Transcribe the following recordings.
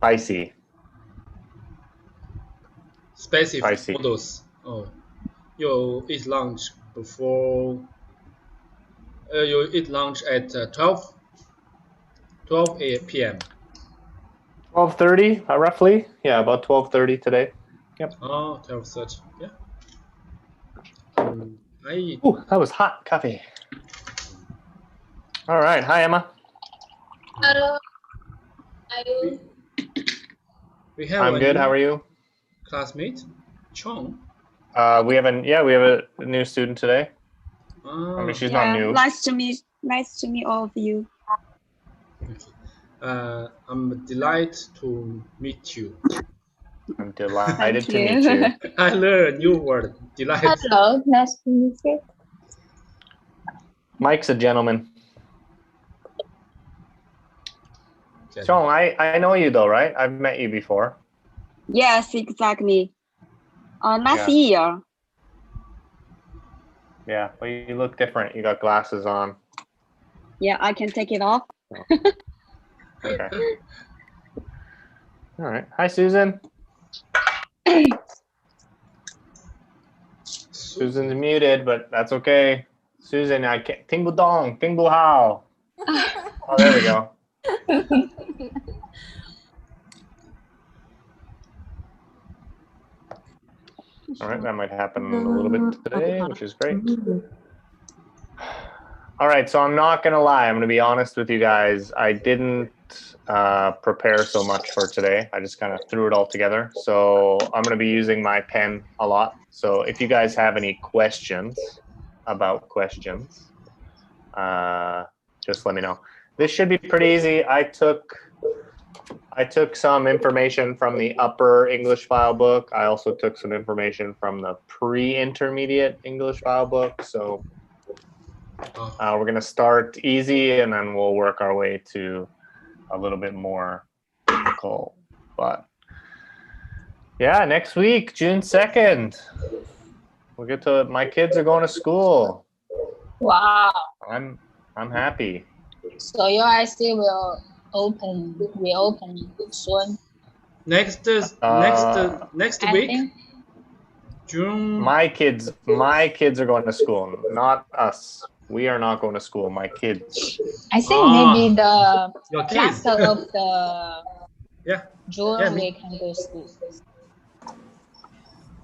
Spicy. Specific Spicy. modals. Oh, you eat lunch before. You eat lunch at 12 p.m. 12:30, roughly. Yeah, about 12:30 today. Yep. Oh, 12:30. Yeah. I eat. Ooh, that was hot coffee. All right. Hi, Emma. Hello. We have I'm good. How are you? Classmate, Chong. We have a new student today. I mean, she's not new. Nice to meet all of you. I'm delighted to meet you. I'm delighted to meet you. I learned a new word. Delighted. Hello, nice to meet you. Mike's a gentleman. Chong, I know you though, right? I've met you before. Yes, exactly. Last year. Yeah, but you look different. You got glasses on. Yeah, I can take it off. Okay. All right. Hi, Susan. Susan's muted, but that's okay. Susan, I can't. Ting bu dong, ting bu hao. Oh, there we go. All right, that might happen a little bit today, which is great. All right, so I'm not going to lie. I'm going to be honest with you guys. I didn't prepare so much for today. I just kind of threw it all together. So I'm going to be using my pen a lot. So if you guys have any questions about questions, just let me know. This should be pretty easy. I took some information from the upper English file book. I also took some information from the pre-intermediate English file book. So we're going to start easy and then we'll work our way to a little bit more difficult. But yeah, next week, June 2nd, my kids are going to school. Wow. I'm happy. So your IC will reopen soon. Next week, June. My kids are going to school, not us. We are not going to school. My kids. I think maybe the your kids. last of the June we can go to school.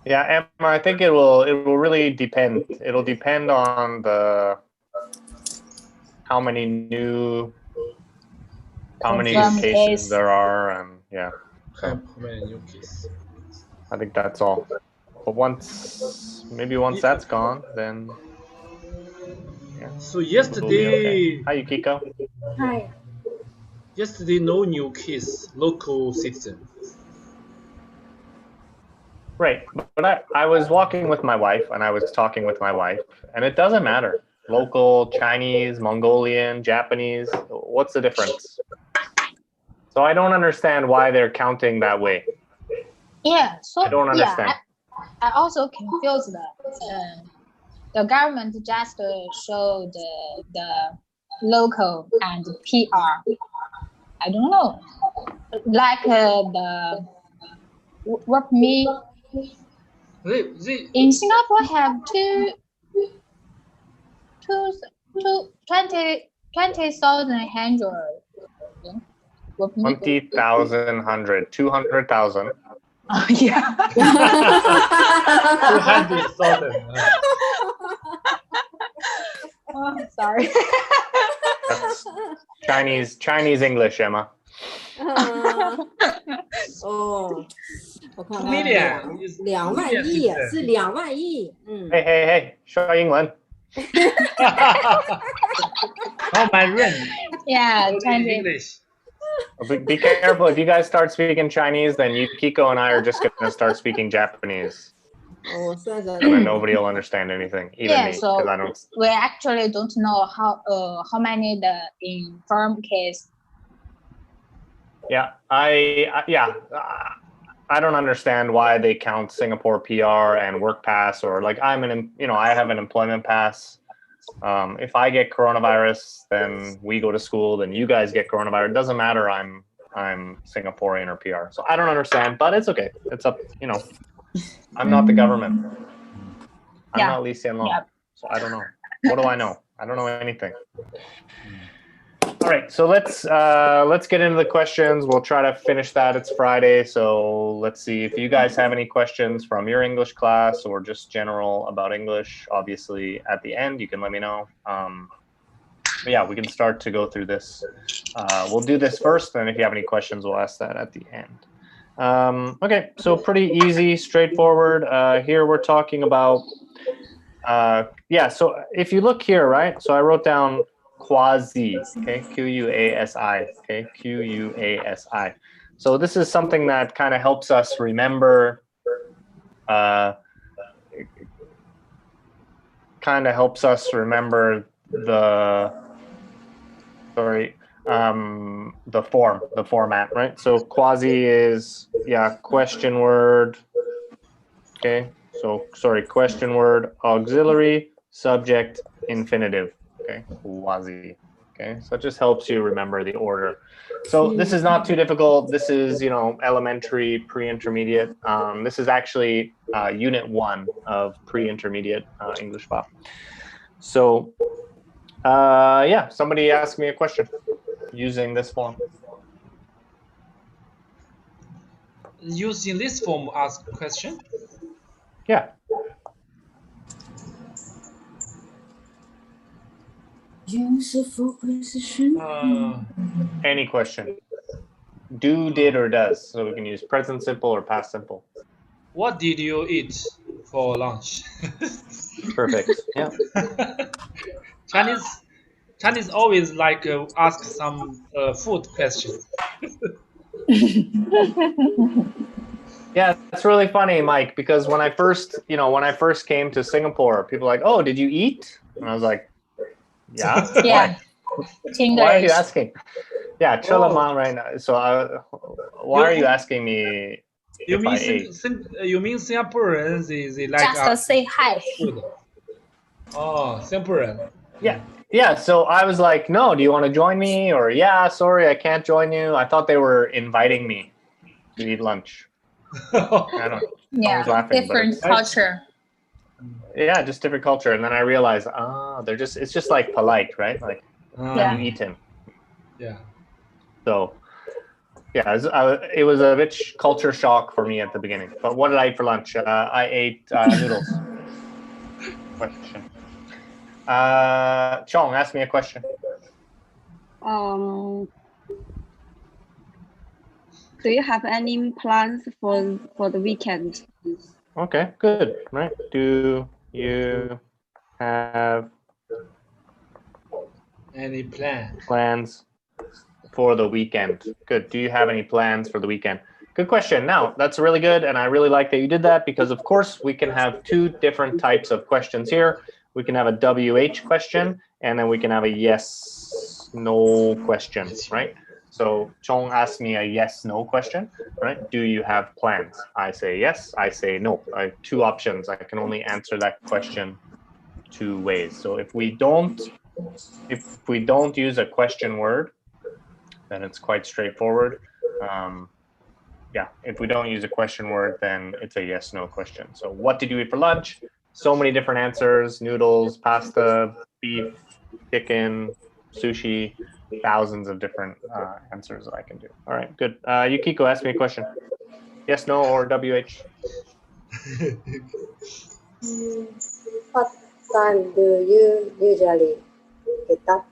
Yeah, Emma, I think it will really depend. It'll depend on how many new cases there are, and How many new cases? I think that's all. But once that's gone, then So yesterday, okay. Hi, Yukiko. Hi. Yesterday, no new case, local citizen. Right, but I was walking with my wife, and I was talking with my wife, and it doesn't matter. Local, Chinese, Mongolian, Japanese, what's the difference? So I don't understand why they're counting that way. Yeah, so I don't understand. I also confused that. The government just showed the local and PR. I don't know. Like the work me. In Singapore have 20,000 hundred. 20,000 hundred, 200,000. Oh, yeah. 200,000. Oh, sorry. That's Chinese English, Emma. 哦，我看看2万亿是2万亿，Hey， 说英文。Oh my God. Yeah, English. Be careful. If you guys start speaking Chinese, then Yukiko and I are just going to start speaking Japanese. And then nobody will understand anything, even me, so because I don't. We actually don't know how many the infirm case. Yeah, I don't understand why they count Singapore PR and work pass, or like I have an employment pass. If I get coronavirus, then we go to school. Then you guys get coronavirus. It doesn't matter. I'm I'm Singaporean or PR. So I don't understand, but it's okay. It's up, I'm not the government. I'm Yeah. not Lee Hsien Loong. Yeah. So I don't know. What do I know? I don't know anything. All right, so let's get into the questions. We'll try to finish that. It's Friday, so let's see if you guys have any questions from your English class or just general about English. Obviously, at the end, you can let me know. But yeah, we can start to go through this. We'll do this first, and if you have any questions, we'll ask that at the end. Okay, so pretty easy, straightforward. Here we're talking about, yeah, so if you look here, right? So I wrote down quasi, okay, Q-U-A-S-I, okay, Q-U-A-S-I. So this is something that kind of helps us remember, the format, right? So quasi is, yeah, question word, okay? So, sorry, question word, auxiliary, subject, infinitive, okay? Quasi, okay? So it just helps you remember the order. So this is not too difficult. This is, elementary, pre-intermediate. This is actually unit 1 of pre-intermediate English file. So, yeah, somebody asked me a question using this form. Using this form, ask question. Yeah. Useful question. Any question. Do, did, or does. So we can use present simple or past simple. What did you eat for lunch? Perfect. Yeah. Chinese always like ask some food question. Yeah, that's really funny, Mike, because when I first came to Singapore, people were like, "Oh, did you eat?" And I was like, "Yeah." Yeah. Why are you English. asking? Yeah, chill Oh. out right now. So why are you asking me You if mean I ate? you mean Singaporeans they like Just say hi. food? Oh, Singaporean. Yeah, so I was like, "No, do you want to join me?" Or, "Yeah, sorry, I can't join you." I thought they were inviting me to eat lunch. I don't. I was laughing, Different but culture. yeah, just different culture. And then I realized, it's just like polite, right? Like, have you eaten? Yeah. So, yeah, it was a bit culture shock for me at the beginning. But what did I eat for lunch? I ate noodles. Question. Chong, ask me a question. Do you have any plans for the weekend? Okay, good. Right. Do you have Any plans for the weekend? Good. Do you have any plans for the weekend? Good question. Now, that's really good, and I really like that you did that because, of course, we can have 2 different types of questions here. We can have a WH question, and then we can have a yes, no question, right? So Chong asked me a yes, no question, right? Do you have plans? I say yes, I say no. I have 2 options. I can only answer that question 2 ways. So if we don't use a question word, then it's quite straightforward. Yeah, if we don't use a question word, then it's a yes, no question. So what did you eat for lunch? So many different answers: noodles, pasta, beef, chicken, sushi, thousands of different answers that I can do. All right, good. Yukiko, ask me a question. Yes, no, or WH? What time do you usually get up?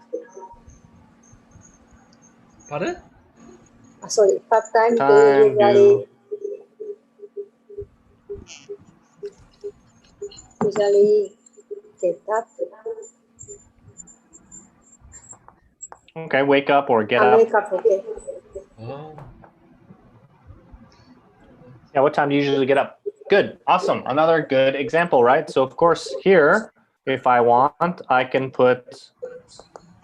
Pardon? Sorry, what time do you usually get up? Okay, wake up or get up. Wake up, okay. Oh. Yeah, what time do you usually get up? Good, awesome. Another good example, right? So of course here, if I want, I can put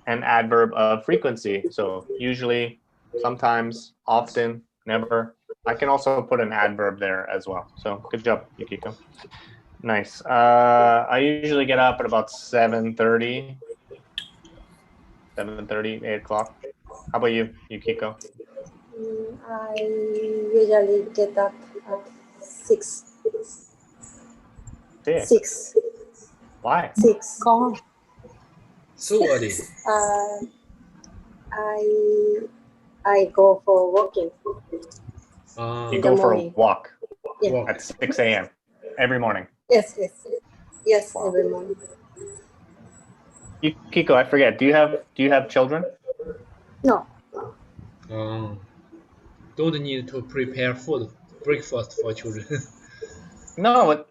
an adverb of frequency. So usually, sometimes, often, never. I can also put an adverb there as well. So good job, Yukiko. Nice. I usually get up at about 7:30, 8 o'clock. How about you, Yukiko? I usually get up at 6. 6. Why? 6. Gosh. So early. I go for walking. You In go the for a morning. walk Yeah. Walk. at 6 a.m. every morning. Yes. Wow. Every morning. Kiko, I forget. Do you have children? No. Don't need to prepare breakfast for children. No.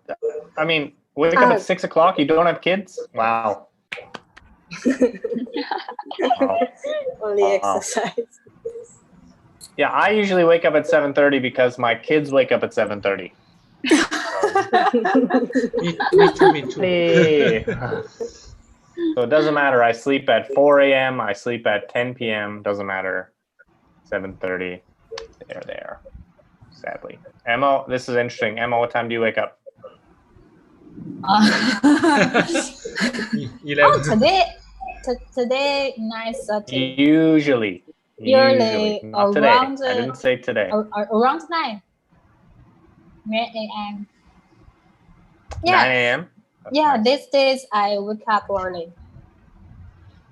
I mean, wake up at 6 o'clock. You don't have kids? Wow. Wow. Only Wow. exercise. Yeah, I usually wake up at 7:30 because my kids wake up at 7:30. me too. Hey. So it doesn't matter. I sleep at 4 a.m. I sleep at 10 p.m. Doesn't matter. 7:30. They're there. Sadly. Emma, this is interesting. Emma, what time do you wake up? 11. Today 9:30. Usually. Not today. around I didn't say today. around 9 a.m. 9 a.m. Yeah, Nice. these days I wake up early.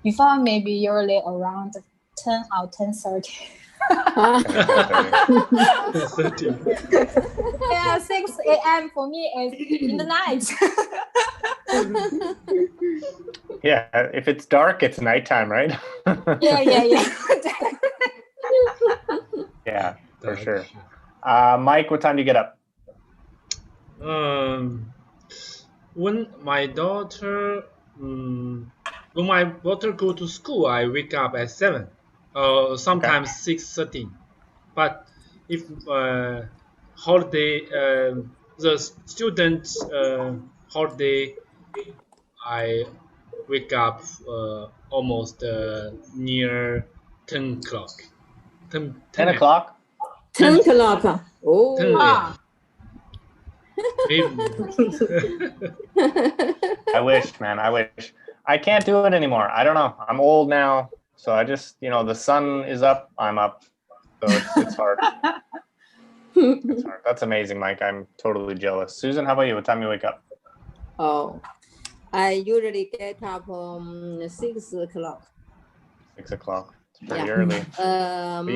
Before maybe usually around 10 or 10:30. 13. Yeah, 6 a.m. for me is in the night. Yeah, if it's dark, it's nighttime, right? Yeah. Yeah, for Dark. sure. Mike, what time do you get up? When my daughter go to school, I wake up at 7. Sometimes 6:13. But if holiday, the student holiday, I wake up almost near 10 o'clock. 10 o'clock? 10 o'clock. Oh. 10 Ah. Maybe. I wish, man. I wish. I can't do it anymore. I don't know. I'm old now. So I just, the sun is up, I'm up. So it's hard. It's hard. That's amazing, Mike. I'm totally jealous. Susan, how about you? What time do you wake up? Oh, I usually get up 6 o'clock. 6 o'clock. It's pretty Yeah. early. But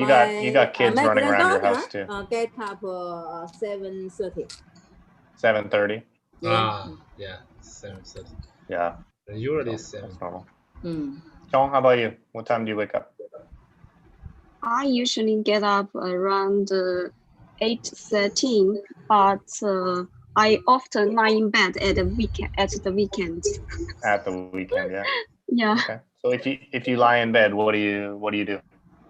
you got kids my running around your house too. Get up 7:30. 7:30. Yeah. Yeah, 7:30. Yeah. Usually So 7. that's normal. Mm. Chong, how about you? What time do you wake up? I usually get up around 8:13, but I often lie in bed at the weekend. At the weekend, yeah. Yeah. Okay. So if you lie in bed, what do you do?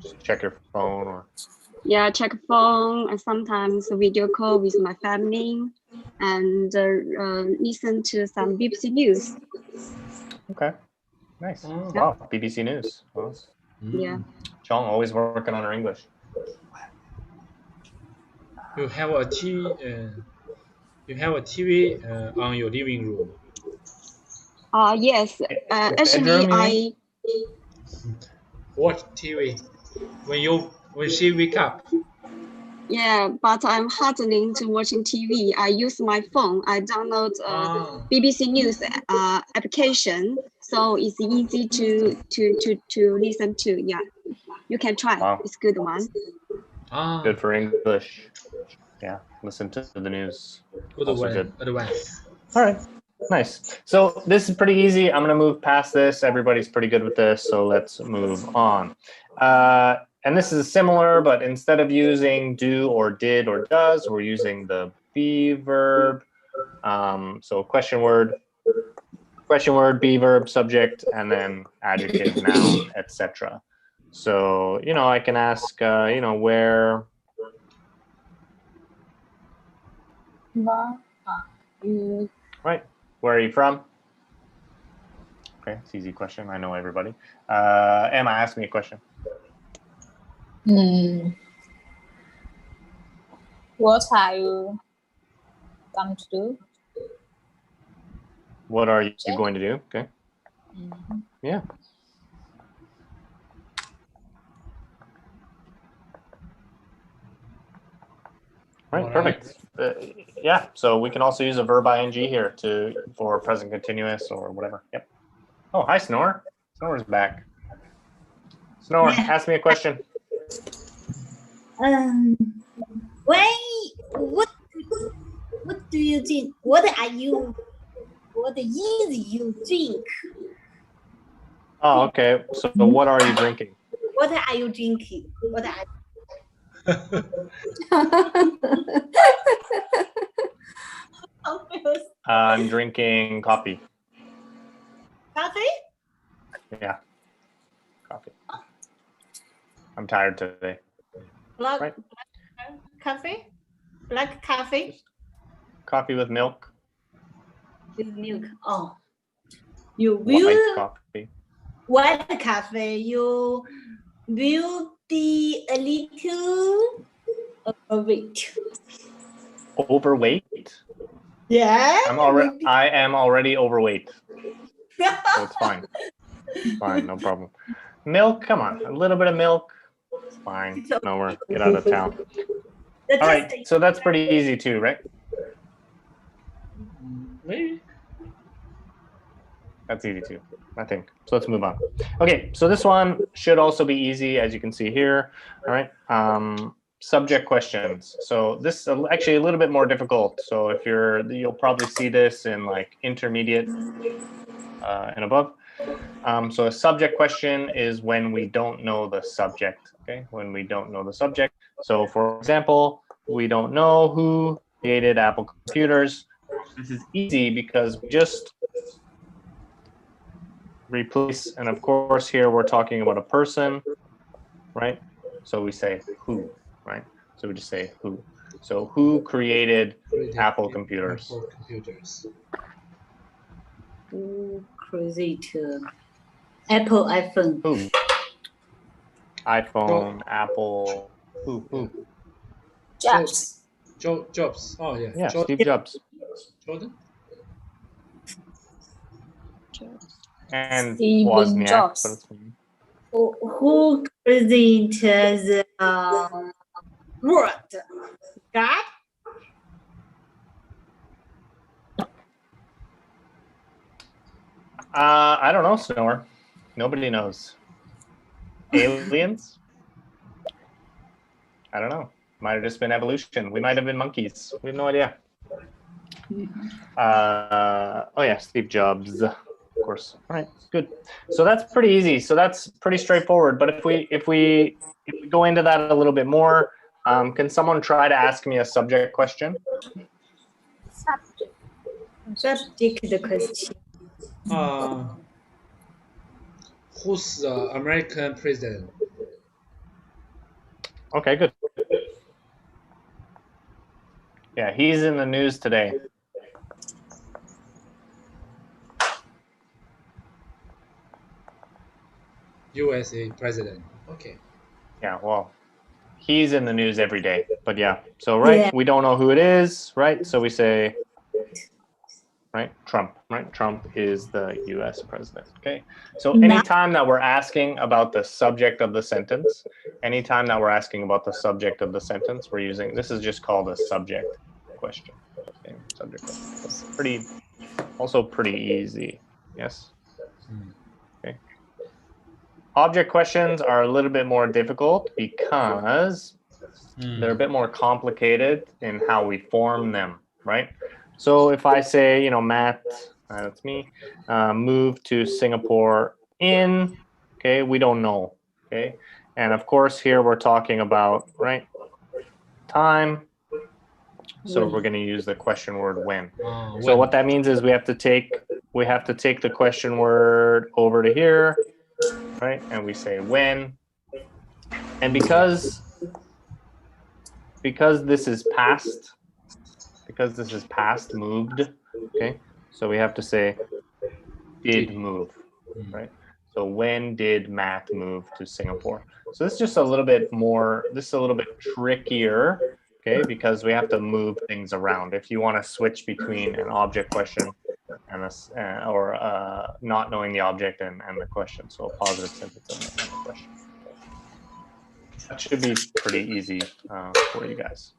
Just check your phone or? Yeah, check phone and sometimes video call with my family and listen to some BBC News. Okay. Nice. Oh. Wow. BBC News. Wow. Yeah. Chong always working on her English. You have a TV on your living room. Yes. Actually, bedroom, Watch TV when she wake up. Yeah, but I'm hardly into watching TV. I use my phone. I download BBC News application, so it's easy to listen to. Yeah, you can try. Wow. It's a good one. Good for English. Yeah, listen to the news. Good Also one. good. Advice. All right. Nice. So this is pretty easy. I'm going to move past this. Everybody's pretty good with this, so let's move on. And this is similar, but instead of using do or did or does, we're using the be verb. So question word, be verb, subject, and then adjective, noun, etc. So, I can ask, where. Right. Where are you from? Okay, it's an easy question. I know everybody. Emma, ask me a question. What are you going to do? What are you going to do? Okay. Yeah. Right, All perfect. Yeah, so we can also use a verb ing here for present continuous or whatever. Yep. Oh, hi, Snore. Snore's back. Snore, ask me a question. Why? What? What do you think? What is you drink? Oh, okay. So what are you drinking? What are you drinking? What are you? I'm drinking coffee. Coffee? Yeah, coffee. I'm tired today. Black, Right. coffee? Black coffee? Coffee with milk. With milk. Oh. You White will coffee. white coffee. You will be a little overweight. Overweight? Yeah. I am already overweight. So it's fine. Fine, no problem. Milk, come on. A little bit of milk. It's fine. No, get out of town. All right, so that's pretty easy too, right? Maybe. That's easy too, I think. So let's move on. Okay, so this one should also be easy, as you can see here. All right, subject questions. So this is actually a little bit more difficult. So if you'll probably see this in like intermediate and above. So a subject question is when we don't know the subject. Okay, when we don't know the subject. So for example, we don't know who created Apple computers. This is easy because we just replace, and of course here we're talking about a person, right? So we say who, right? So we just say who. So who created Apple computers? Apple computers. Who created Apple iPhone? Who? iPhone, Apple, who? Jobs. Jobs. Oh yeah. Yeah, Jordan. Steve Jobs. Jordan. And Steve Wozniak, Jobs. but it's fine. Who created the word? God? I don't know, Snore. Nobody knows. Aliens? I don't know. Might have just been evolution. We might have been monkeys. We have no idea. Oh yeah, Steve Jobs, of course. All right, good. So that's pretty easy. So that's pretty straightforward. But if we go into that a little bit more, can someone try to ask me a subject question? Subject question. Who's the American president? Okay, good. Yeah, he's in the news today. USA president. Okay. Yeah, well, he's in the news every day. But yeah, so we don't know who it is, right? So we say, right, Trump, right? Trump is the US president, okay? So anytime that we're asking about the subject of the sentence, we're using, this is just called a subject question. Okay, subject question. Also pretty easy, yes? Okay. Object questions are a little bit more difficult because they're a bit more complicated in how we form them, right? So if I say, Matt, that's me, moved to Singapore in, okay, we don't know, okay? And of course, here we're talking about, right, time. So we're going to use the question word when. So what that means is we have to take the question word over to here, right? And we say when. And because this is past, moved, okay? So we have to say did move, right? So when did Matt move to Singapore? So this is just a little bit more, this is a little bit trickier, okay? Because we have to move things around. If you want to switch between an object question and not knowing the object and the question, so a positive sentence and the question. That should be pretty easy for you guys.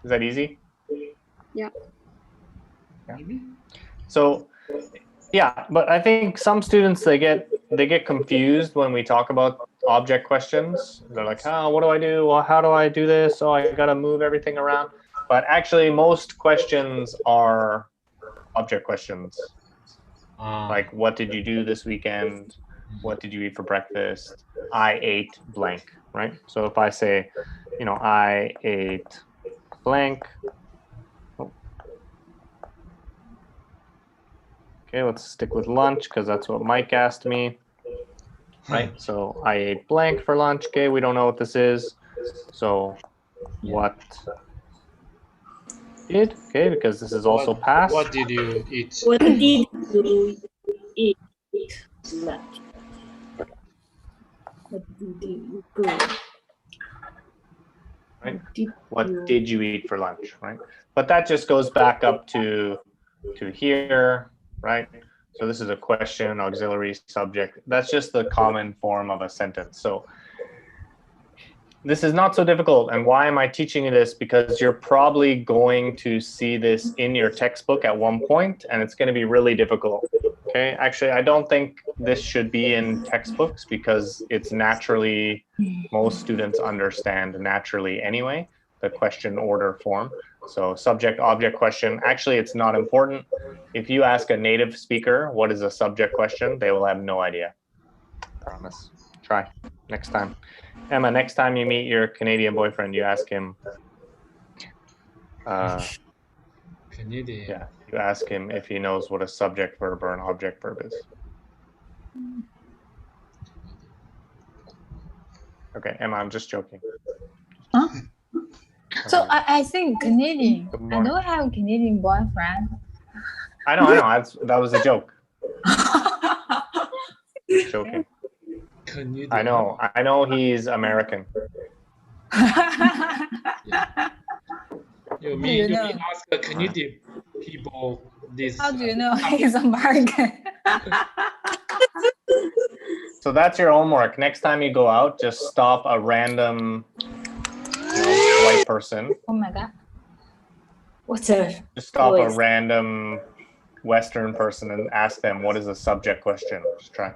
Is that easy? Yeah. Maybe. So, yeah, but I think some students they get confused when we talk about object questions. They're like, "Oh, what do I do? Well, how do I do this? Oh, I got to move everything around." But actually, most questions are object questions. Like, what did you do this weekend? What did you eat for breakfast? I ate blank, right? So if I say, I ate blank. Okay, let's stick with lunch because that's what Mike asked me. Right, so I ate blank for lunch. Okay, we don't know what this is. So what did? Okay, because this is also past. What did you eat? What did you eat? Lunch. What did you go? Right? What did you eat for lunch? Right, but that just goes back up to here, right? So this is a question, auxiliary, subject. That's just the common form of a sentence. So this is not so difficult. And why am I teaching you this? Because you're probably going to see this in your textbook at one point, and it's going to be really difficult. Okay, actually, I don't think this should be in textbooks because it's naturally, most students understand naturally anyway, the question order form. So subject, object, question. Actually, it's not important. If you ask a native speaker what is a subject question, they will have no idea. Promise. Try next time. Emma, next time you meet your Canadian boyfriend, you ask him. Canadian. Yeah, you ask him if he knows what a subject verb or an object verb is. Okay, Emma, I'm just joking. Huh? So I think Canadian. Good I morning. don't have a Canadian boyfriend. I know. That was a joke. Just joking. Canadian. I know he's American. You do mean you you know? mean ask the Canadian people this? How do you know he's American? So that's your homework. Next time you go out, just stop a random white person. Oh my god. What's a Just stop a voice? random Western person and ask them what is a subject question. Just try.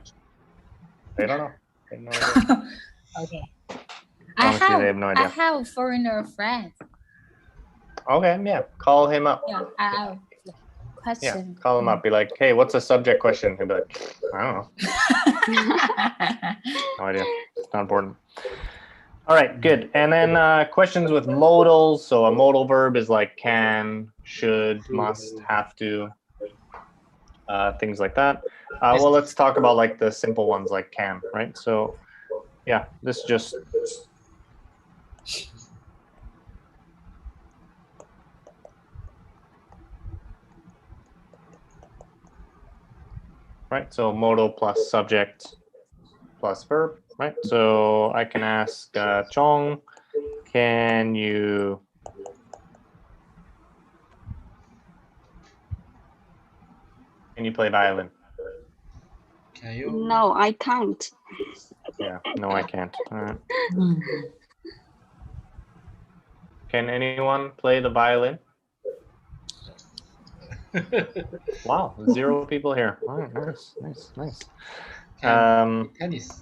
They don't know. They have no idea. Okay. Honestly, they have no idea. I have a foreigner friend. Okay, yeah. Call him up. Yeah, I have Yeah, question. call him up. Be like, hey, what's a subject question? He'll be like, I don't know. No idea. It's not important. All right, good. And then questions with modals. So a modal verb is like can, should, must, have to, things like that. Well, let's talk about like the simple ones like can, right? So yeah, this just right. So modal plus subject plus verb, right? So I can ask Chong, can you play violin? Can you? No, I can't. Yeah, no, I can't. All right. Can anyone play the violin? Wow, 0 people here. All right, nice. Tennis.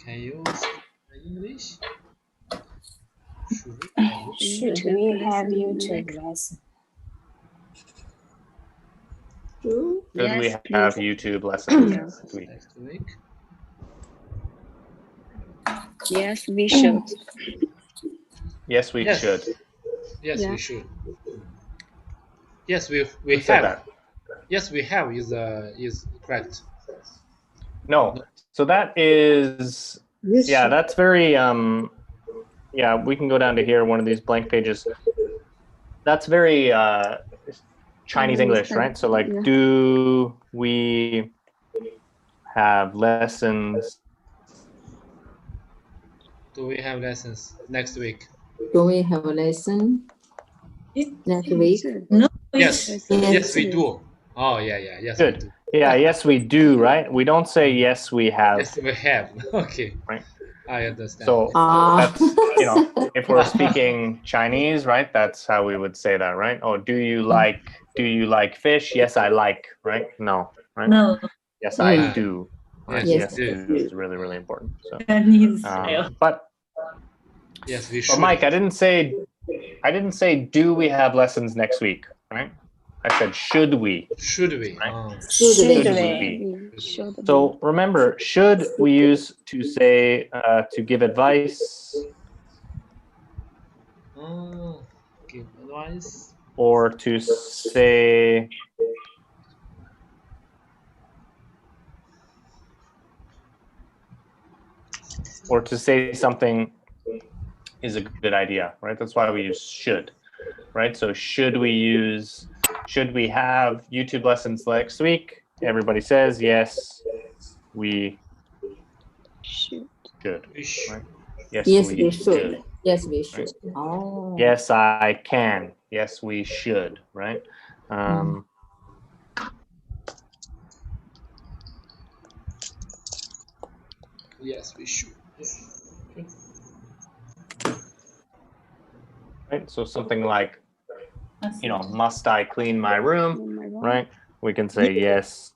Can you speak English? Should we have YouTube lesson? Should we Yes, have please. YouTube lessons next week? Next week. Yes, we should. Yes, we should. Yes, Yeah. we should. Yes, we Who said have. that? Yes, we have is correct. No. So that is yeah, that's very yeah, we can go down to here, one of these blank pages. That's very Chinese English, right? So like, Yeah. do we have lessons? Do we have lessons next week? Do we have a lesson next week? No. Yes, Yes. we do. Oh yeah, yes. Good. We do. Yeah, yes, we do, right? We don't say yes, we have. Yes, we have. Okay. Right. I understand. So Ah. that's, if we're speaking Chinese, right? That's how we would say that, right? Oh, do you like fish? Yes, I like, right? No, right? No. Yes, I Mm. do. Right? Yes, Yes, we do is really, really important. So, Chinese style. but Yes, we should. Mike, I didn't say do we have lessons next week, right? I said should we. Should we? Right. Oh. Should Should we? we? Should be. So remember, should we use to say to give advice Oh, give advice. or to say something is a good idea, right? That's why we use should, right? So should we have YouTube lessons next week? Everybody says yes, we Should. should. We should. Right? Yes, Yes, we we should. should. Yes, we should. Oh. Yes, I can. Yes, we should, right? Yes, we should. Yeah. Right? So something like, must I clean my room, right? We can say yes.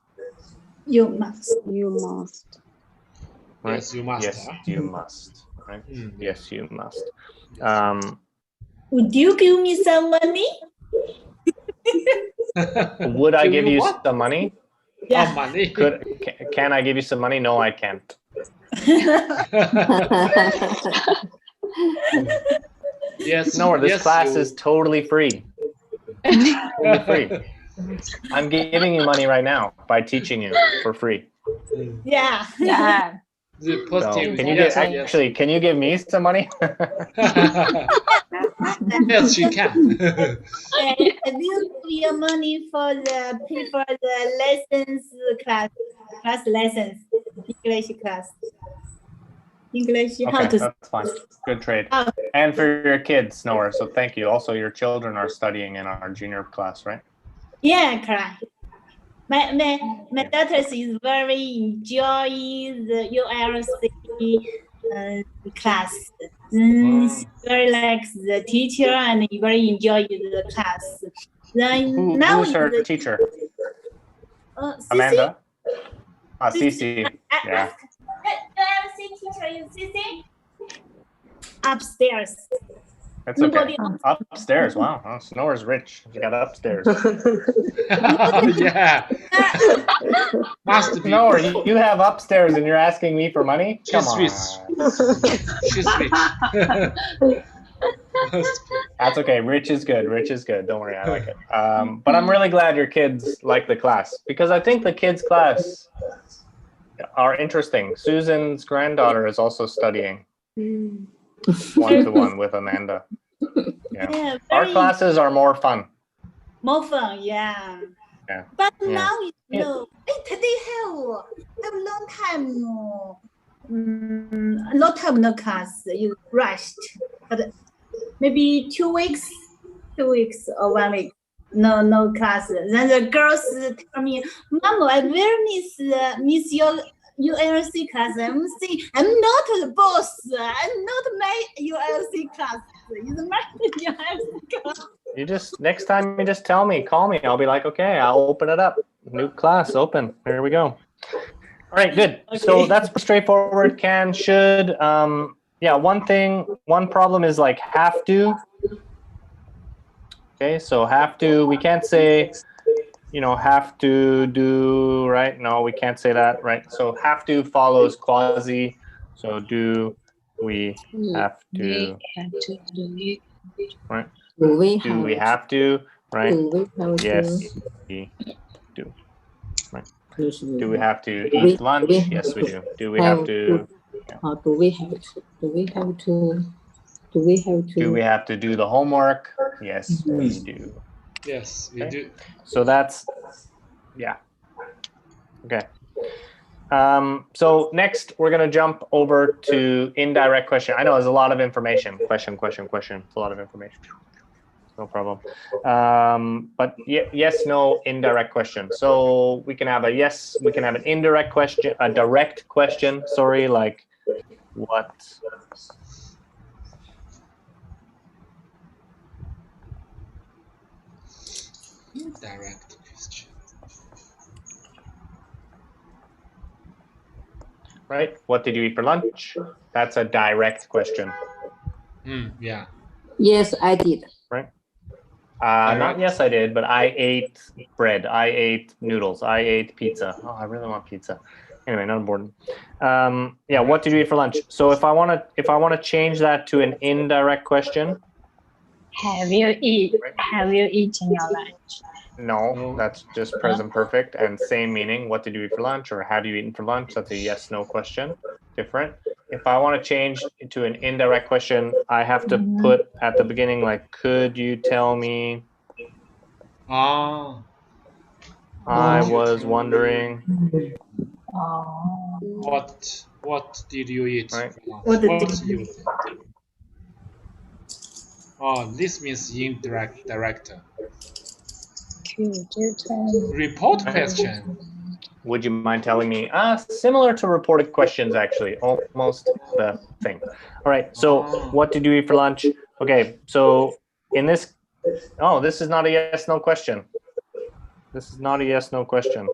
You must. You must. Right? Yes, you must. Yes, you must. Right? Yes, you must. Would you give me some money? Would I give you some money? Yeah. Oh, money. Can I give you some money? No, I can't. Yes. No, this yes, class is totally free. Totally free. I'm giving you money right now by teaching you for free. Yeah. Yeah. The So positive. can you yes, can you give me some money? Yes, she can. I will give you money for the lessons class lessons, English class. English, how Okay, to that's fine. Good trade. Oh. And for your kids, Nora, so thank you. Also, your children are studying in our junior class, right? Yeah, correct. My daughter is very enjoy the ULC class. She very likes the teacher and very enjoy the class. Then now Who's her teacher? Amanda? Cici. Yeah. ULC teacher is Cici. Upstairs. That's okay. Upstairs. Wow. Oh, Nora's rich. She got upstairs. Yeah. Must be. Nora, you have upstairs and you're asking me for money? She's Come rich. on. She's rich. That's okay. Rich is good. Rich is good. Don't worry. I like it. But I'm really glad your kids like the class because I think the kids' class are interesting. Susan's granddaughter is also studying. One-to-one with Amanda. Yeah. Our classes are more fun. More fun, yeah. Yeah. But now today have long time no class. You rushed, but maybe 2 weeks or 1 week. No class. Then the girls tell me, "Mom, I very miss your ULC class." I'm saying, I'm not the boss. I'm not my ULC class. It's my ULC class. Next time you just tell me, call me. I'll be like, okay, I'll open it up. New class open. Here we go. All right, good. Okay. So that's straightforward. Can, should. Yeah, one problem is like have to. Okay, so have to, we can't say, have to do, right? No, we can't say that, right? So have to follows quasi. So do we have to, right? Do we have to, right? Yes, we do. Right. Do we have to eat lunch? Yes, we do. Do we have to? Do we have to? Do we have to do the homework? Yes, we do. Yes, we do. So that's, yeah. Okay. So next, we're going to jump over to indirect question. I know there's a lot of information. Question. It's a lot of information. no problem. But yes, no, indirect question. So we can have a yes, we can have an indirect question, a direct question, sorry, like what? Direct question. Right? What did you eat for lunch? That's a direct question. Yeah. Yes, I did. Right? Not yes, I did, but I ate bread. I ate noodles. I ate pizza. Oh, I really want pizza. Anyway, not important. Yeah, what did you eat for lunch? So if I want to change that to an indirect question, Have you eaten your lunch? no, that's just present perfect and same meaning. What did you eat for lunch or have you eaten for lunch? That's a yes, no question. Different. If I want to change it to an indirect question, I have to put at the beginning, like, could you tell me? Oh. I was wondering. Oh. What did you eat? Right. What did you think? Oh, this means indirect director. Could you tell me? Report question. Would you mind telling me? Similar to reported questions, actually, almost the thing. All right. So, what did you eat for lunch? Okay. So, in this, oh, this is not a yes no question. This is not a yes no question.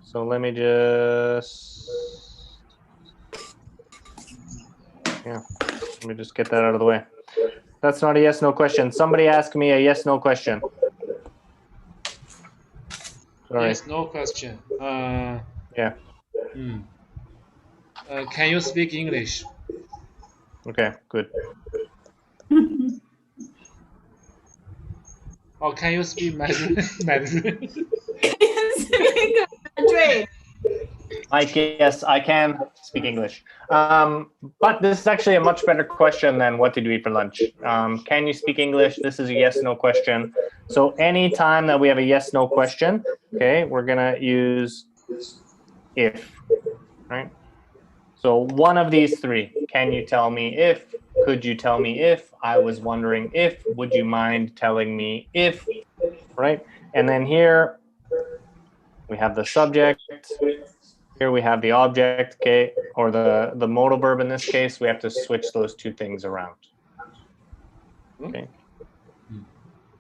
So let me just, let me just get that out of the way. That's not a yes no question. Somebody ask me a yes no question. Sorry. Yes, no question. Yeah. Can you speak English? Okay, good. Or can you speak Mandarin? Yes, I can speak English. But this is actually a much better question than what did you eat for lunch? Can you speak English? This is a yes no question. So anytime that we have a yes no question, okay, we're gonna use if, right? So one of these three. Can you tell me if? Could you tell me if? I was wondering if. Would you mind telling me if? Right? And then here we have the subject. Here we have the object, okay, or the modal verb in this case. We have to switch those two things around. Okay.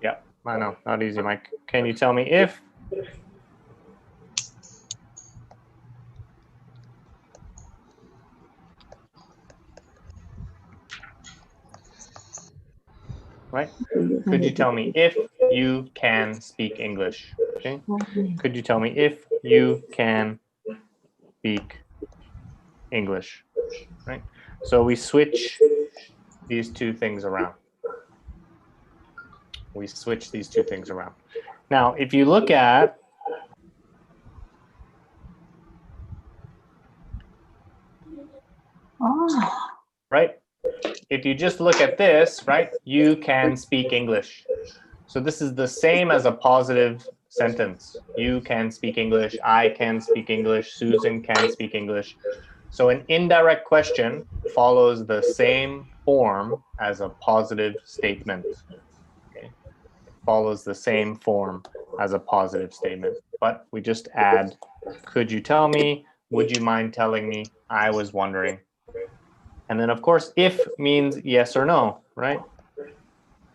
Yeah, I know, not easy, Mike. Can you tell me if? Right? Could you tell me if you can speak English? Okay. Could you tell me if you can speak English? Right? So we switch these two things around. We switch these two things around. Now, if you look at right? If you just look at this, right, you can speak English. So this is the same as a positive sentence. You can speak English. I can speak English. Susan can speak English. So an indirect question follows the same form as a positive statement. Okay? It follows the same form as a positive statement. But we just add, could you tell me? Would you mind telling me? I was wondering. And then, of course, if means yes or no, right?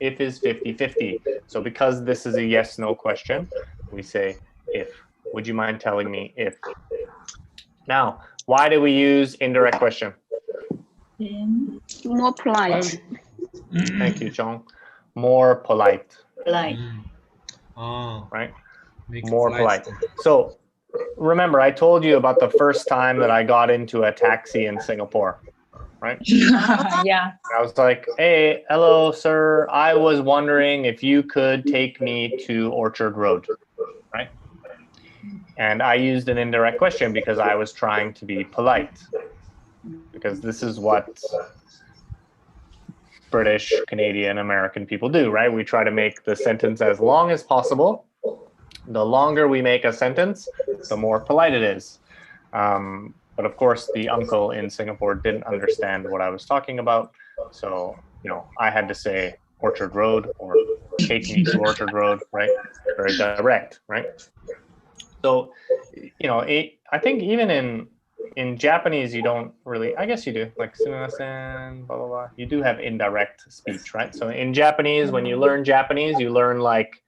If is 50-50. So because this is a yes-no question, we say if. Would you mind telling me if? Now, why do we use indirect question? More polite. Thank you, Chong. More polite. Like. Right? More polite. So remember, I told you about the first time that I got into a taxi in Singapore. Right? Yeah. I was like, hey, hello, sir. I was wondering if you could take me to Orchard Road, right? And I used an indirect question because I was trying to be polite. Because this is what British, Canadian, American people do, right? We try to make the sentence as long as possible. The longer we make a sentence, the more polite it is. But of course, the uncle in Singapore didn't understand what I was talking about. So, I had to say Orchard Road or take me to Orchard Road, right? Very direct, right? So, I think even in Japanese, you don't really, I guess you do, like sumimasen, blah, blah, blah. You do have indirect speech, right? So in Japanese, when you learn Japanese, you learn like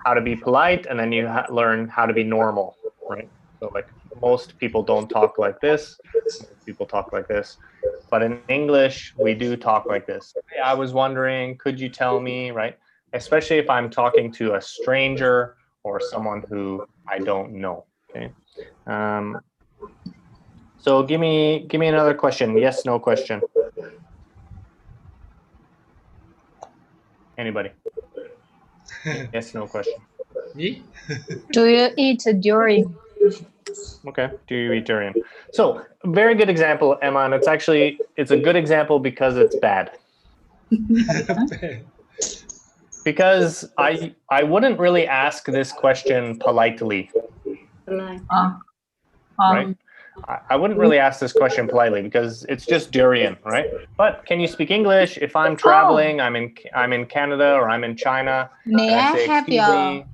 how to be polite, and then you learn how to be normal, right? So like most people don't talk like this. Most people talk like this. But in English, we do talk like this. Hey, I was wondering, could you tell me, right? Especially if I'm talking to a stranger or someone who I don't know, okay? So give me another question. Yes, no question. Anybody? Yes, no question. Me? Do you eat durian? Okay. Do you eat durian? So very good example, Emma, and it's a good example because it's bad. Because I wouldn't really ask this question politely, right? I wouldn't really ask this question politely because it's just durian, right? But can you speak English? If I'm traveling, I'm in Canada or I'm in China, May and I I say, have excuse your me,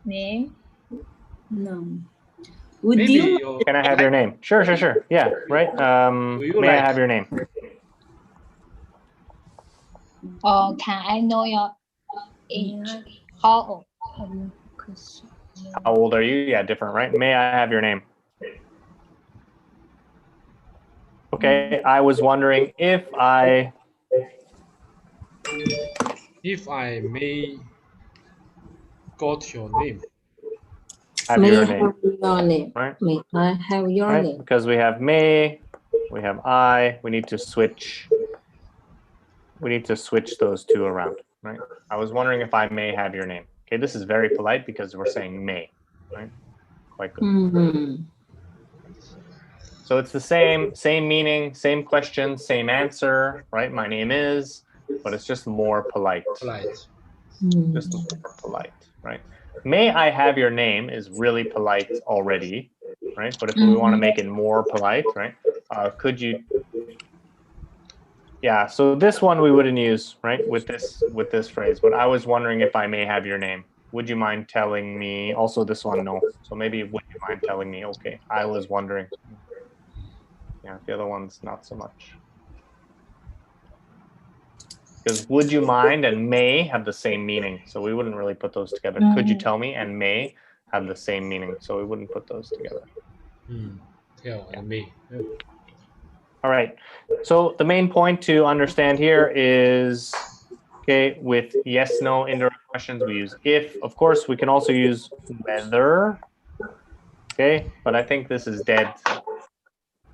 name? No. Would Maybe you? your can I have your name? Sure. Yeah, right. you May I like- have your name? Or can I know your age? How old? How old are you? Yeah, different, right? May I have your name? Okay, I was wondering if I may got your name. have May your I name, have your name? right? May I have your Right? name? Because we have may, we have I, we need to switch those two around, right? I was wondering if I may have your name. Okay, this is very polite because we're saying may, right? Quite good. Mm-hmm. So it's the same meaning, same question, same answer, right? My name is, but it's just more polite. Polite. Just more polite, right? May I have your name is really polite already, right? But if we want to make it more polite, right? Could you? Yeah. So this one we wouldn't use, right? With this phrase. But I was wondering if I may have your name. Would you mind telling me? Also, this one, no. So maybe would you mind telling me? Okay. I was wondering. Yeah. The other one's not so much. Because would you mind and may have the same meaning. So we wouldn't really put those together. Could you tell me and may have the same meaning. So we wouldn't put those together. Tell and me. All right. So the main point to understand here is, okay, with yes, no, indirect questions, we use if. Of course, we can also use whether. Okay, but I think this is dead.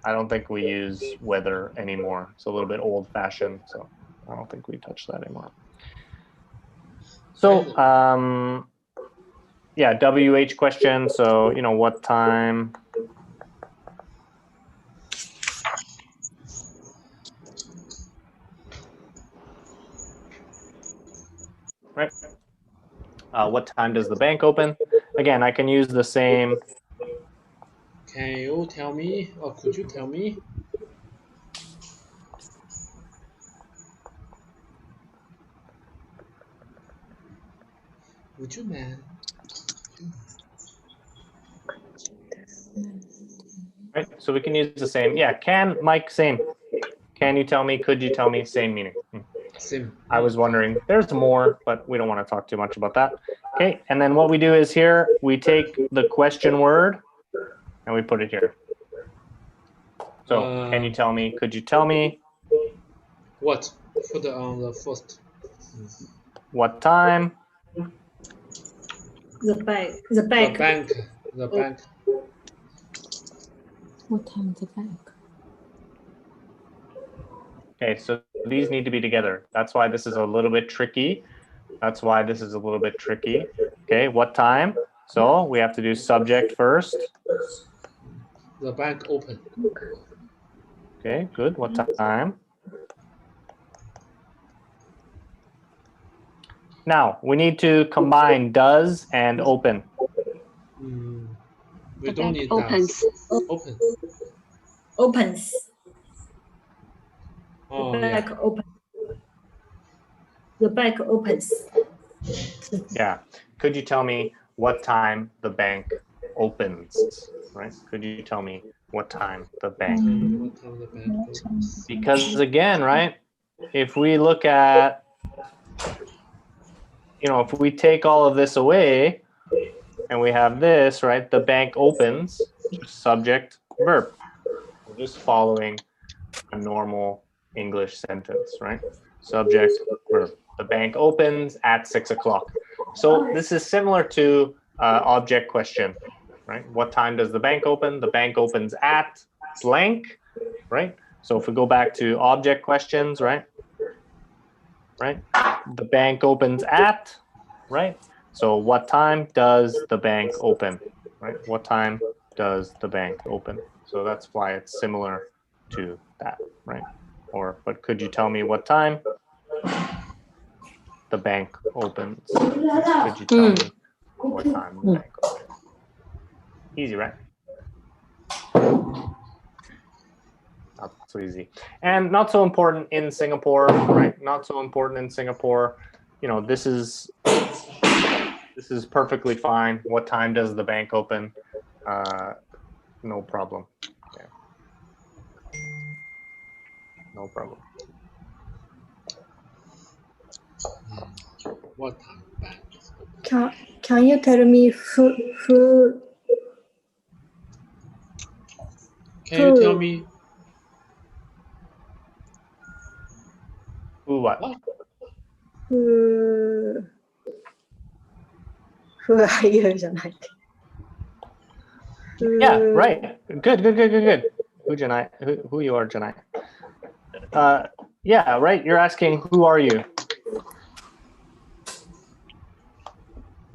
I don't think we use whether anymore. It's a little bit old-fashioned, so I don't think we touch that anymore. So, yeah, WH question. So, what time? Right. What time does the bank open? Again, I can use the same. Can you tell me, or could you tell me? Would you, man? Right. So we can use the same. Yeah. Can, Mike, same. Can you tell me? Could you tell me? Same meaning. Same. I was wondering. There's more, but we don't want to talk too much about that. Okay. And then what we do is here, we take the question word and we put it here. So can you tell me? Could you tell me? What? For the first. What time? The bank. The bank. What time is the bank? Okay, so these need to be together. That's why this is a little bit tricky. Okay, what time? So we have to do subject first. The bank open. Okay, good. What time? Now we need to combine does and open. We don't need opens. Open. Opens. Oh, The yeah. bank open. the bank opens. Yeah. Could you tell me what time the bank opens? Right? Could you tell me what time the bank? What time the bank opens? Because again, right? If we look at, if we take all of this away and we have this, right? The bank opens, subject, verb. We're just following a normal English sentence, right? Subject, verb. The bank opens at 6 o'clock. So this is similar to object question, right? What time does the bank open? The bank opens at blank, right? So if we go back to object questions, right? The bank opens at, right? So what time does the bank open, right? What time does the bank open? So that's why it's similar to that, right? But could you tell me what time the bank opens? Could you tell me what time the bank opens? Easy, right? Not so easy. And not so important in Singapore, right? Not so important in Singapore. This is perfectly fine. What time does the bank open? No problem. Yeah. No problem. What time the bank is open? Can you tell me who Can you tell me Who what? who are you じゃない。 Yeah, right. Good. Who Janai? Who you are, Janai? Yeah, right. You're asking who are you?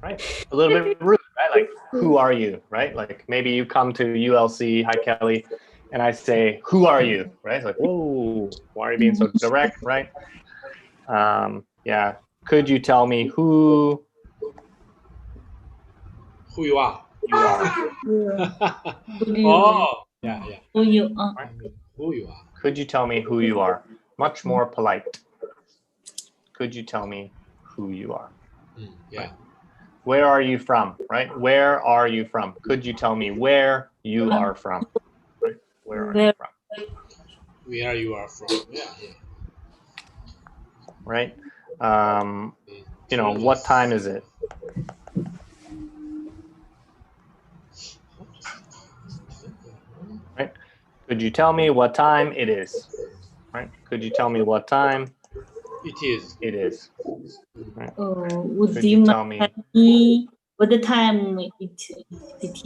Right. A little bit rude, right? Like who are you? Right? Like maybe you come to ULC, hi Kelly, and I say, who are you? Right? It's like, whoa, why are you being so direct? Right? Yeah. Could you tell me who you are? you are? Oh, yeah. Who you are? I mean, who you are? Could you tell me who you are? Much more polite. Could you tell me who you are? Yeah. Where are you from? Right? Where are you from? Could you tell me where you are from? Right? Where are you from? Where you are from? Yeah. Right? What time is it? Right? Could you tell me what time it is? Right? Could you tell me what time it is? It is. Right? Would Could you you tell me? tell me what the time it is?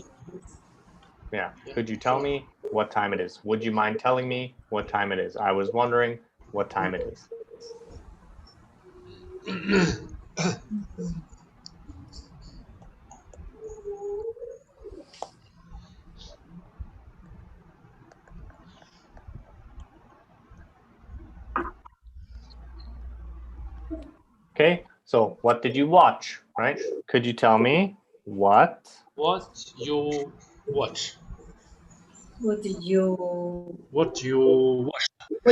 Yeah. Could you tell me what time it is? Would you mind telling me what time it is? I was wondering what time it is. Okay, so what did you watch, right? Could you tell me what? What you watch? What you What you watch?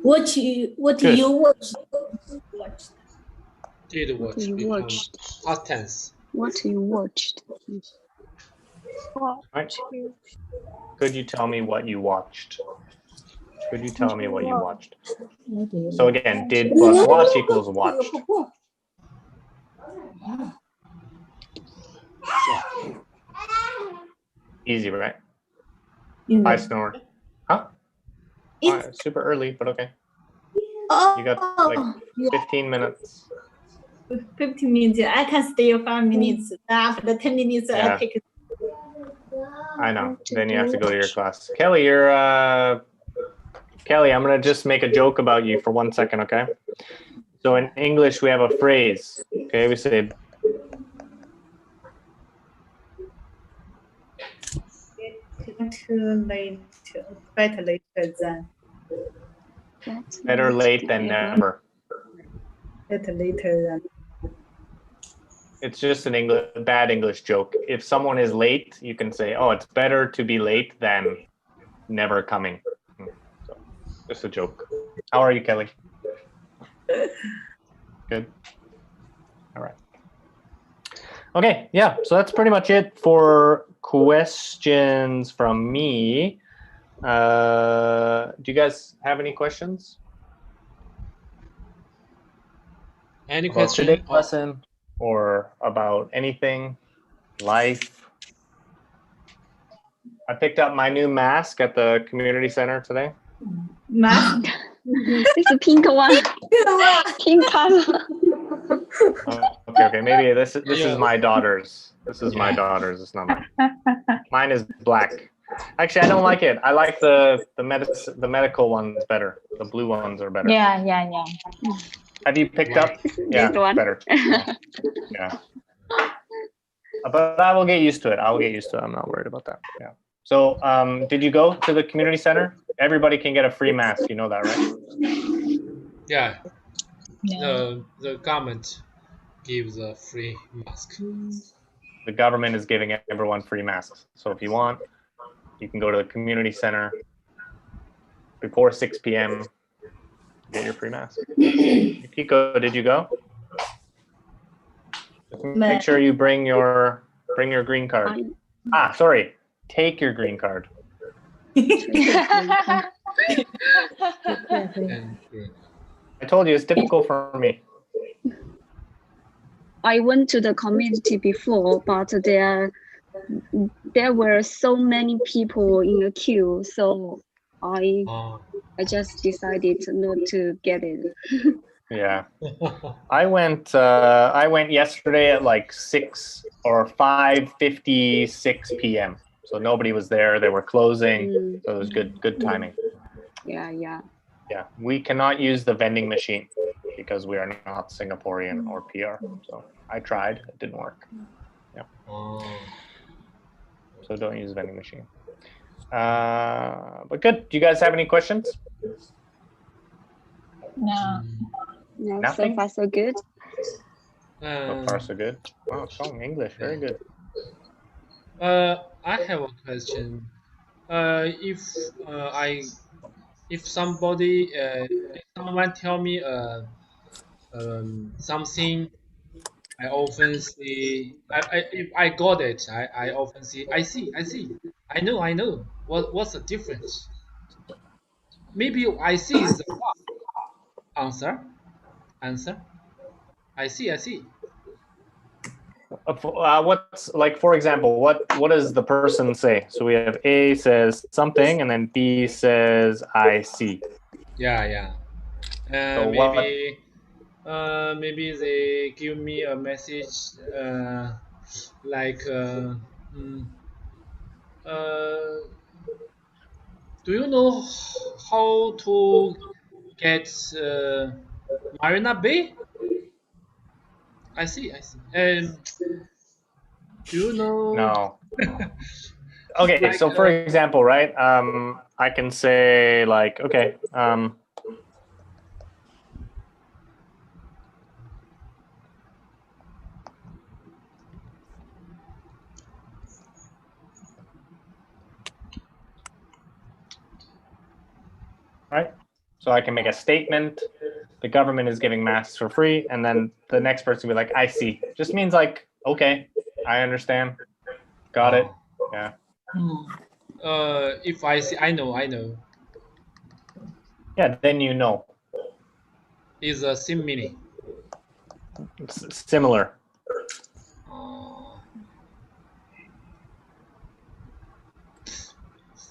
watched? What you Good. watch? Did What watch you become watched? past tense? What you watched? Right? Could you tell me what you watched? Could you tell me what you watched? So again, did plus watch equals watched. Easy, right? Hi, Snore. Huh? Super early, but okay. You got like 15 minutes. 15 minutes. I can stay 5 minutes. After 10 minutes, Yeah. I take. I know. Then you have to go to your class. Kelly, Kelly, I'm gonna just make a joke about you for 1 second, okay? So in English, we have a phrase. Okay, we say Too late. Better later than. better late than never. Better later than. It's just an bad English joke. If someone is late, you can say, "Oh, it's better to be late than never coming." So, just a joke. How are you, Kelly? Good. All right. Okay, yeah, so that's pretty much it for questions from me. Do you guys have any questions? Any About question? today's lesson or about anything, life? I picked up my new mask at the community center today. Mask. It's a pink one. Pink color. Okay, maybe this Yeah. is my daughter's. This is my daughter's. It's not mine. Mine is black. Actually, I don't like it. I like the medical ones better. The blue ones are better. Yeah. Have you picked up? Yeah, This one. better. Yeah. But I will get used to it. I will get used to it. I'm not worried about that. Yeah. So, did you go to the community center? Everybody can get a free mask. You know that, right? Yeah. Yeah. The government gives a free mask. The government is giving everyone free masks. So if you want, you can go to the community center before 6 p.m. Get your free mask. Kiko, did you go? Just make sure you bring your green card. Sorry. Take your green card. And I told you it's difficult for me. I went to the community before, but there were so many people in the queue, so I just decided not to get it. Yeah. I went yesterday at like 6 or 5:56 p.m. So nobody was there. They were closing. So it was good timing. Yeah. Yeah. We cannot use the vending machine because we are not Singaporean or PR. So I tried. It didn't work. Yeah. So don't use vending machine. But good. Do you guys have any questions? No. No, Nothing? so far so good. So far so good. Wow, strong English. Very good. I have a question. If someone tell me something, I often say if I got it, I often say I see, I know. What's the difference? Maybe I see is the answer. I see. What's like, for example, what does the person say? So we have A says something, and then B says I see. Yeah. So Maybe they give me a message like do you know how to get Marina Bay? I see. And do you know? No. Okay, like, so for example, right? I can say like, okay, right? So I can make a statement. The government is giving masks for free, and then the next person will be like, I see. Just means like, okay, I understand. Got it. Yeah. if I see, I know. Yeah, then you know. Is a same meaning. It's similar.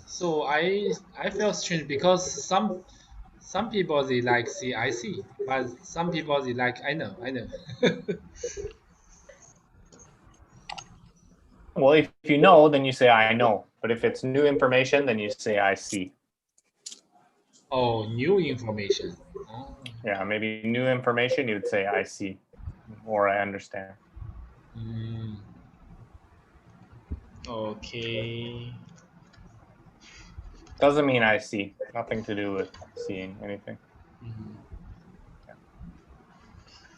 So I feel strange because some people they like see I see, but some people they like I know. Well, if you know, then you say I know. But if it's new information, then you say I see. Oh, new information. Yeah, maybe new information, you would say I see or I understand. Okay. Doesn't mean I see. Nothing to do with seeing anything. Yeah.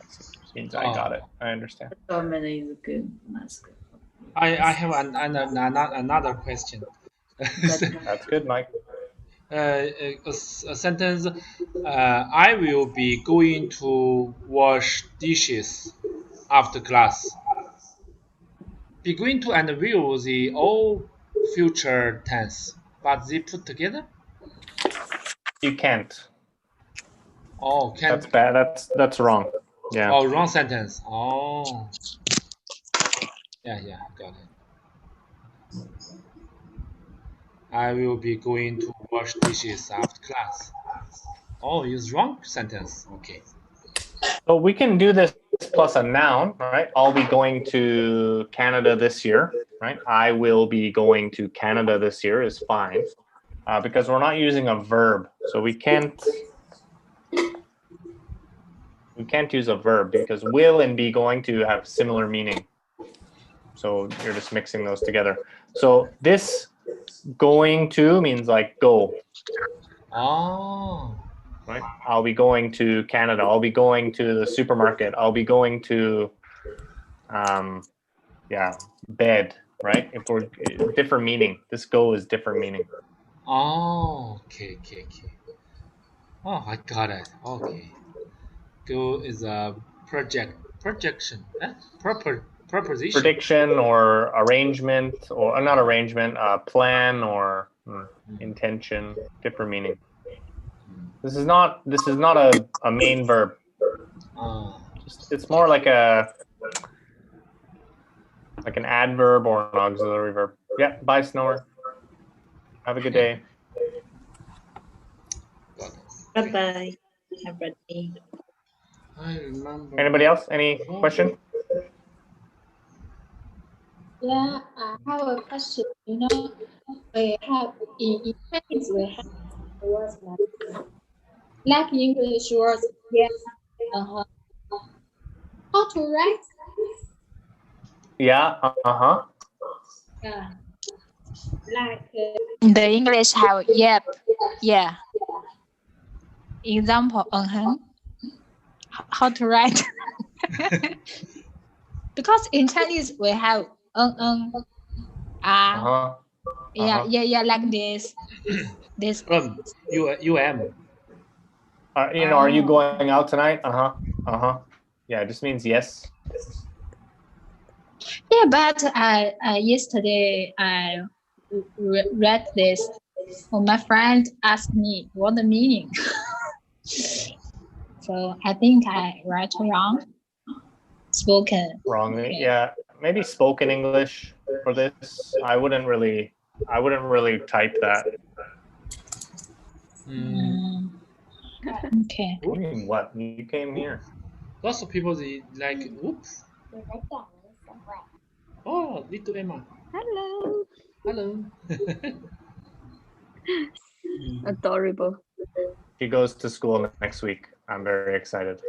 Just means I got it. I understand. Government is good mask. I have another question. That's good, Mike. a sentence. I will be going to wash dishes after class. Be going to and will the all future tense, but they put together. You can't. Oh, can. That's bad. That's wrong. Yeah. Oh, wrong sentence. Oh. Yeah, got it. I will be going to wash dishes after class. Oh, it's wrong sentence. Okay. So we can do this plus a noun, right? I'll be going to Canada this year, right? I will be going to Canada this year is fine because we're not using a verb. So we can't use a verb because will and be going to have similar meaning. So you're just mixing those together. So this going to means like go. Oh. Right? I'll be going to Canada. I'll be going to the supermarket. I'll be going to bed, right? If we're different meaning. This go is different meaning. Oh, okay. Oh, I got it. Okay. Go is a projection. Preposition. Prediction or arrangement or not arrangement, plan or intention, different meaning. This is not a main verb. It's more like an adverb or an auxiliary verb. Yeah, bye, Snower. Have a good day. Bye-bye. Have a good day. I remember. Anybody else? Any question? Yeah, I have a question. You know, we have in Chinese we have words like English words. Yeah. How to write? Yeah. Yeah. Like The English have yep. Yeah. Example, how to write? Because in Chinese we have yeah, like this. This. U-M. Are you going out tonight? Yeah, it just means yes. Yeah, but yesterday I read this. My friend asked me what the meaning. So I think I write wrong. Spoken. Wrongly, yeah. Maybe spoken English for this. I wouldn't really type that. Okay. What do you mean, what? You came here. Lots of people they like whoops. Oh, little Emma. Hello. Adorable. She goes to school next week. I'm very excited.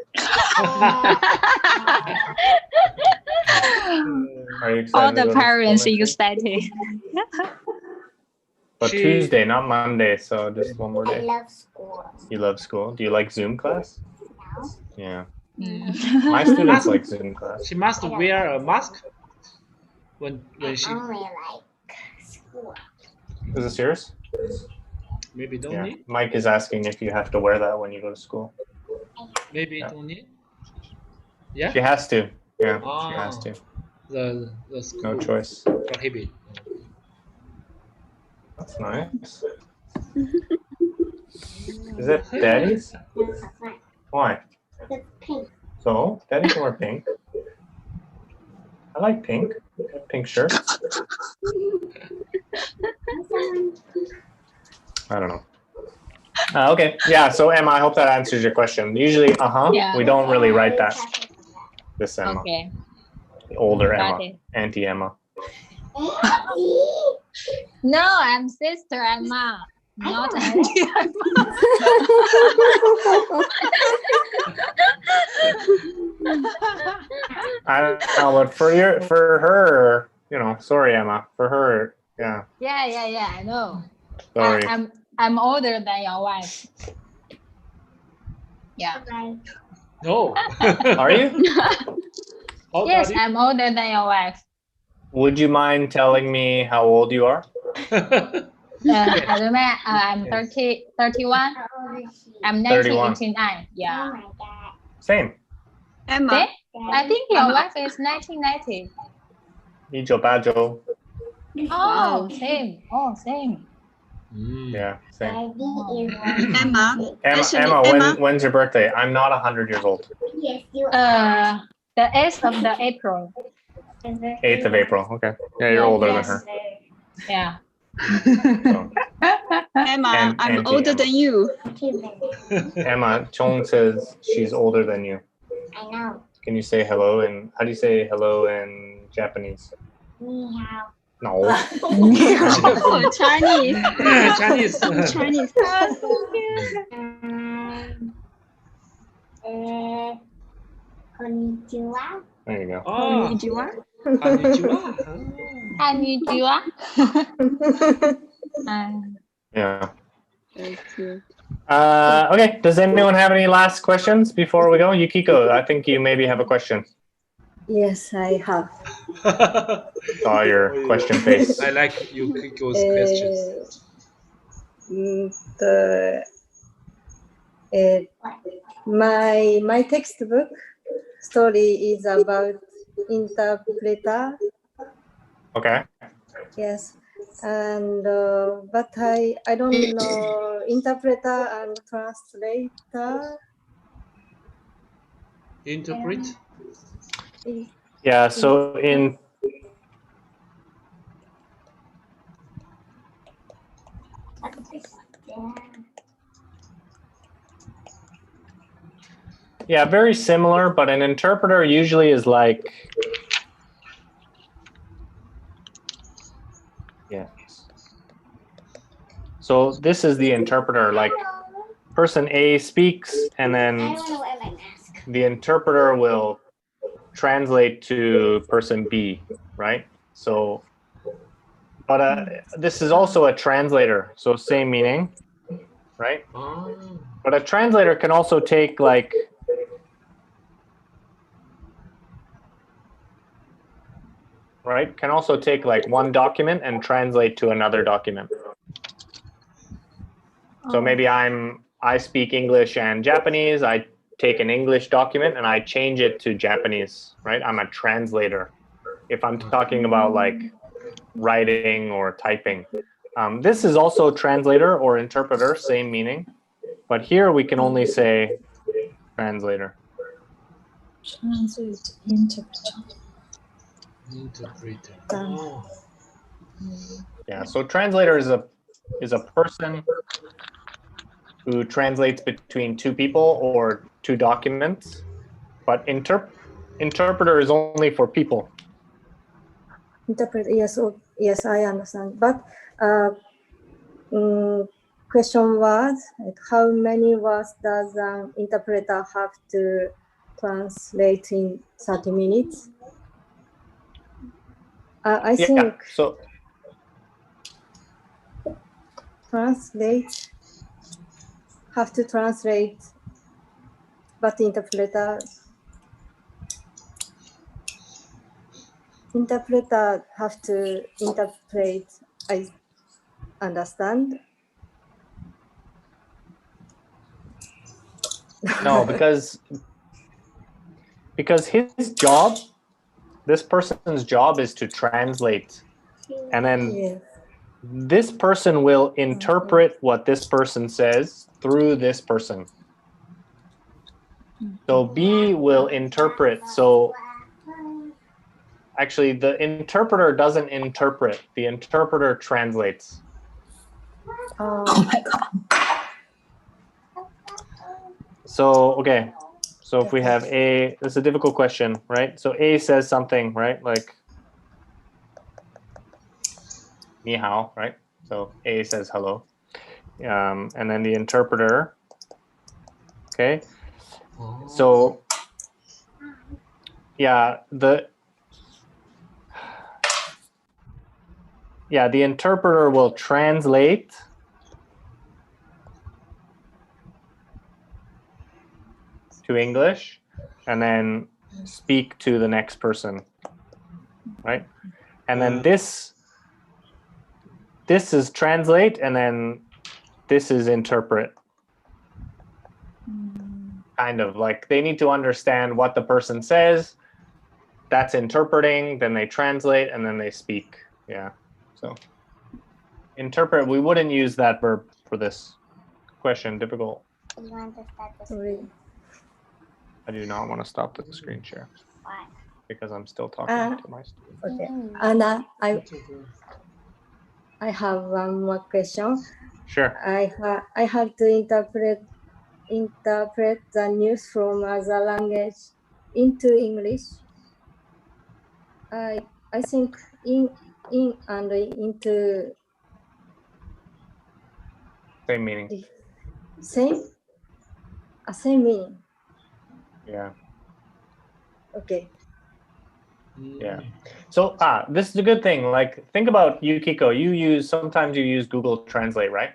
Are you excited? All the parents excited. But Tuesday, not Monday, so just one more day. I love school. You love school? Do you like Zoom class? No. Yeah. My students like Zoom class. She must wear a mask when she. Only like school. Is this yours? Maybe don't Yeah. need. Mike is asking if you have to wear that when you go to school. Maybe don't need. Yeah. She has to. Yeah, she has to. The school. No choice. Prohibit. That's nice. Is it Daddy's? Why? It's pink. So, Daddy can wear pink. I like pink. Pink shirt. I don't know. Okay. Yeah. So, Emma, I hope that answers your question. Usually, Yeah. we don't really write that. This Emma. Okay. The older Got Emma. it. Auntie Emma. No, I'm sister Emma, not auntie Emma. I don't know, but for her, sorry, Emma. For her, yeah. Yeah, I know. Sorry. I'm older than your wife. Yeah. Bye. No. Are you? How Yes, old are I'm older than your wife. Would you mind telling me how old you are? you? I'm 31. I'm 31. 1989. Yeah. Same. Emma, See? I think your Emma. wife is 1990. 1989. Oh, same. Oh, same. Yeah, same. Emma, actually, Emma, Emma, when's your birthday? I'm not 100 years old. The 8th of the April. 8th of April. Okay. Yeah, you're older than her. Yeah. So, Emma, I'm Auntie older Emma. than you. Emma, Chong says she's older than you. I know. Can you say hello in, how do you say hello in Japanese? No. Oh, Chinese. Chinese. Chinese. Konnichiwa. There you go. Oh, Konnichiwa. konnichiwa. Konnichiwa. Yeah. Okay. Okay. Does anyone have any last questions before we go? Yukiko, I think you maybe have a question. Yes, I have. Saw your question face. I like Yukiko's questions. My textbook story is about interpreter. Okay. Yes, and but I don't know interpreter and translator. Interpret. Yeah. So in yeah, very similar, but an interpreter usually is like yes. So this is the interpreter. Like person A speaks, and then the interpreter will translate to person B, right? So, but this is also a translator, so same meaning, right? Oh. But a translator can also take like right? Can also take like one document and translate to another document. So maybe I speak English and Japanese. I take an English document and I change it to Japanese, right? I'm a translator. If I'm talking about like writing or typing. This is also translator or interpreter, same meaning. But here we can only say translator. Translate, interpreter. Interpreter. Oh. Yeah, so translator is a person who translates between two people or two documents, but interpreter is only for people. Interpret, yes, yes, I understand. But question was, how many words does an interpreter have to translate in 30 minutes? I think so have to translate, but interpreter have to interpret. I understand. no, because his job, this person's job is to translate, and then Yes. this person will interpret what this person says through this person. So B will interpret. So actually the interpreter doesn't interpret, the interpreter translates. Oh my God. So, okay. So if we have A, this is a difficult question, right? So A says something, right? Like, ni hao, right? So A says hello. And then the interpreter, okay? So, yeah, the interpreter will translate to English and then speak to the next person, right? And then this this is translate, and then this is interpret. Kind of like they need to understand what the person says. That's interpreting, then they translate, and then they speak. Yeah. So interpret, we wouldn't use that verb for this question. Difficult. You want to start the Sorry. screen? I do not want to stop the screen share Why? because I'm still talking to my student. Okay. And I have one more question. Sure. I have to interpret the news from other language into English. I think in and into Same meaning. same meaning. Yeah. Okay. Yeah. So this is a good thing. Like think about Yukiko. Sometimes you use Google Translate, right?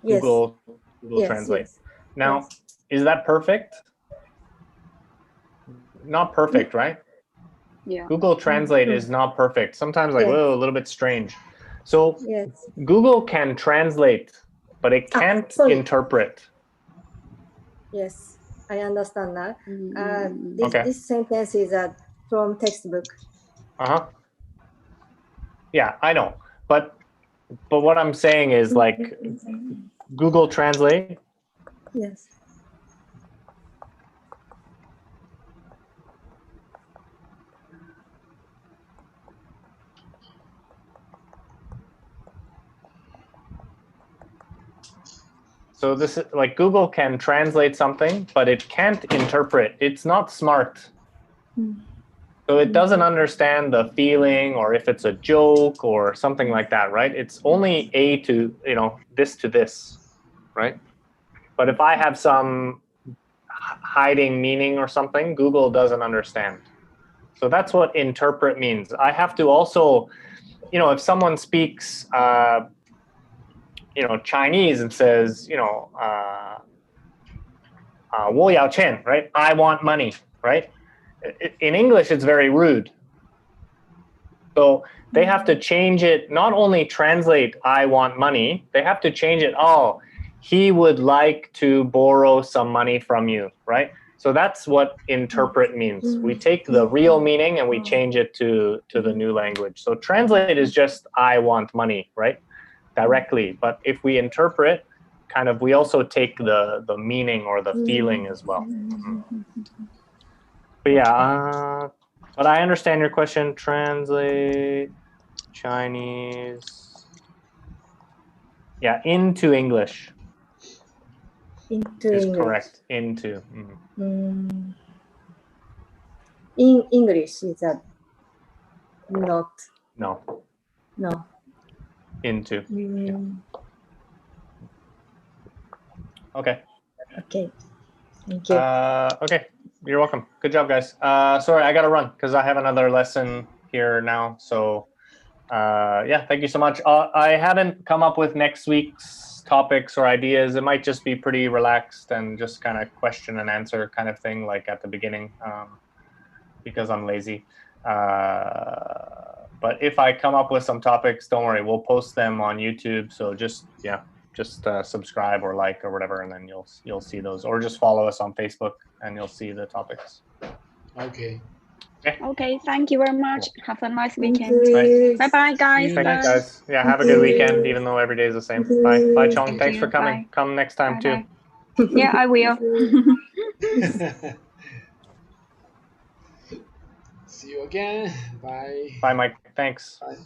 Yes. Google Yes, Translate. yes. Now, Yes. is that perfect? Not perfect, right? Yeah. Google Translate is not perfect. Sometimes like, Yes. whoa, a little bit strange. So Yes. Google can translate, but it can't sorry. interpret. Yes, I understand that. Mm-hmm. Okay. This sentence is from textbook. Uh-huh. Yeah, I know. But what I'm saying is like Google Translate. Yes. So this is like Google can translate something, but it can't interpret. It's not smart. So it doesn't understand the feeling or if it's a joke or something like that, right? It's only A to, this to this, right? But if I have some hiding meaning or something, Google doesn't understand. So that's what interpret means. I have to also, if someone speaks, Chinese and says, 我要钱, right? I want money, right? In English, it's very rude. So they have to change it, not only translate I want money, they have to change it, he would like to borrow some money from you, right? So that's what interpret means. We take the real meaning and we change it to the new language. So translate is just I want money, right? Directly. But if we interpret, we also take the meaning or the feeling as well. But yeah, but I understand your question. Translate Chinese. Yeah, into English. Into is English. correct. Into. In English is that not. No. Into. Yeah. Okay. Okay. Thank you. Okay. You're welcome. Good job, guys. Sorry, I got to run because I have another lesson here now. So, yeah, thank you so much. I haven't come up with next week's topics or ideas. It might just be pretty relaxed and just kind of question and answer kind of thing, like at the beginning, because I'm lazy. But if I come up with some topics, don't worry, we'll post them on YouTube. So just subscribe or like or whatever, and then you'll see those, or just follow us on Facebook and you'll see the topics. Okay. Okay, thank you very much. Cool. Have a nice weekend. Right. Bye-bye, guys. See you Thanks, next. guys. Yeah, have a good weekend, even though every day is the same. Bye. Bye, Chong. Thank Thanks you. for coming. Bye. Come next time, Bye-bye. too. Yeah, I will. See you again. Bye. Bye, Mike. Thanks. Bye.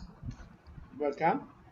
Welcome.